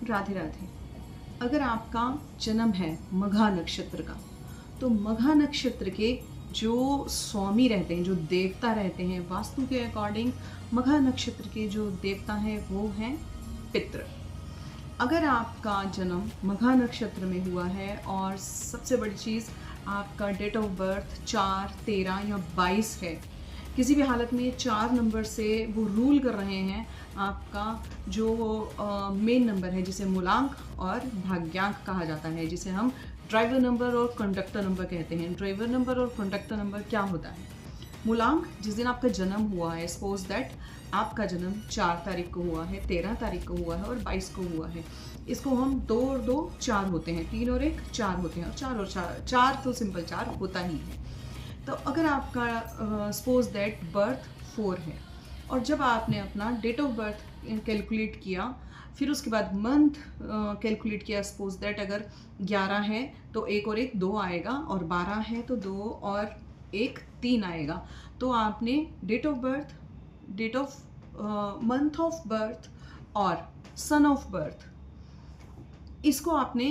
राधे राधे। अगर आपका जन्म है मघा नक्षत्र का, तो मघा नक्षत्र के जो स्वामी रहते हैं, जो देवता रहते हैं, वास्तु के अकॉर्डिंग मघा नक्षत्र के जो देवता हैं वो हैं पितृ। अगर आपका जन्म मघा नक्षत्र में हुआ है और सबसे बड़ी चीज़ आपका डेट ऑफ बर्थ 4, 13 या 22 है, किसी भी हालत में 4 नंबर से वो रूल कर रहे हैं, आपका जो मेन नंबर है जिसे मूलांक और भाग्यांक कहा जाता है, जिसे हम ड्राइवर नंबर और कंडक्टर नंबर कहते हैं। ड्राइवर नंबर और कंडक्टर नंबर क्या होता है? मूलांक जिस दिन आपका जन्म हुआ है, सपोज दैट आपका जन्म 4 तारीख को हुआ है, 13 तारीख को हुआ है और 22 को हुआ है, इसको हम 2 और 2 4 होते हैं, 3 और 1 4 होते हैं, और 4 और 4 तो सिंपल 4 होता ही है। तो अगर आपका सपोज दैट बर्थ 4 है और जब आपने अपना डेट ऑफ बर्थ कैलकुलेट किया, फिर उसके बाद मंथ कैलकुलेट किया, सपोज दैट अगर 11 है तो 1 और 1 2 आएगा, और 12 है तो 2 और 1 3 आएगा। तो आपने date of birth, date of month of birth और सन ऑफ बर्थ, इसको आपने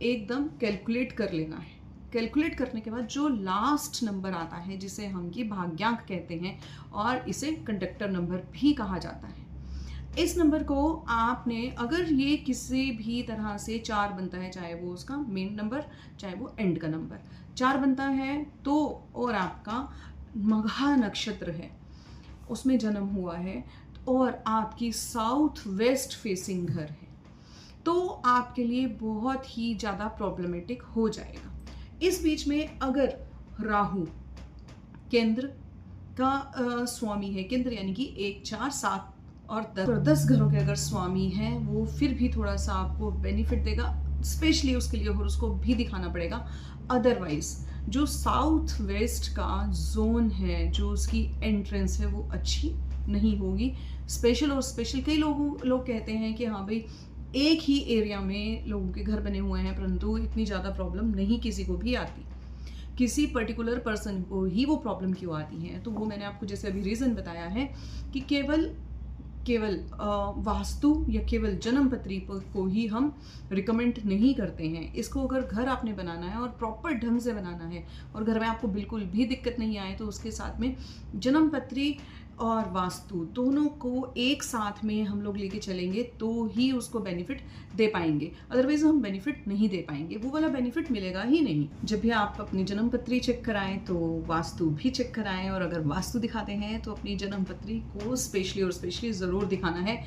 एकदम कैलकुलेट कर लेना है। कैलकुलेट करने के बाद जो लास्ट नंबर आता है, जिसे हम ये भाग्यांक कहते हैं और इसे कंडक्टर नंबर भी कहा जाता है, इस नंबर को आपने, अगर ये किसी भी तरह से 4 बनता है, चाहे वो उसका मेन नंबर चाहे वो एंड का नंबर 4 बनता है तो, और आपका मघा नक्षत्र है, उसमें जन्म हुआ है और आपकी साउथ वेस्ट फेसिंग घर है, तो आपके लिए बहुत ही ज़्यादा प्रॉब्लमेटिक हो जाएगा। इस बीच में अगर राहु केंद्र का स्वामी है, केंद्र यानी कि 1, 4, 7 और 10 घरों के अगर स्वामी हैं, वो फिर भी थोड़ा सा आपको बेनिफिट देगा, स्पेशली उसके लिए और उसको भी दिखाना पड़ेगा। अदरवाइज जो साउथ वेस्ट का जोन है, जो उसकी एंट्रेंस है, वो अच्छी नहीं होगी। स्पेशल और स्पेशल कई लोग कहते हैं कि हाँ भाई, एक ही एरिया में लोगों के घर बने हुए हैं, परंतु इतनी ज़्यादा प्रॉब्लम नहीं किसी को भी आती, किसी पर्टिकुलर पर्सन को ही वो प्रॉब्लम क्यों आती है। तो वो मैंने आपको जैसे अभी रीज़न बताया है कि केवल वास्तु या केवल जन्म पत्री को ही हम रिकमेंड नहीं करते हैं। इसको अगर घर आपने बनाना है और प्रॉपर ढंग से बनाना है और घर में आपको बिल्कुल भी दिक्कत नहीं आए, तो उसके साथ में जन्म पत्री और वास्तु दोनों को एक साथ में हम लोग लेके चलेंगे तो ही उसको बेनिफिट दे पाएंगे, अदरवाइज हम बेनिफिट नहीं दे पाएंगे, वो वाला बेनिफिट मिलेगा ही नहीं। जब भी आप अपनी जन्म पत्री चेक कराएं तो वास्तु भी चेक कराएं, और अगर वास्तु दिखाते हैं तो अपनी जन्म पत्री को स्पेशली और स्पेशली ज़रूर दिखाना है।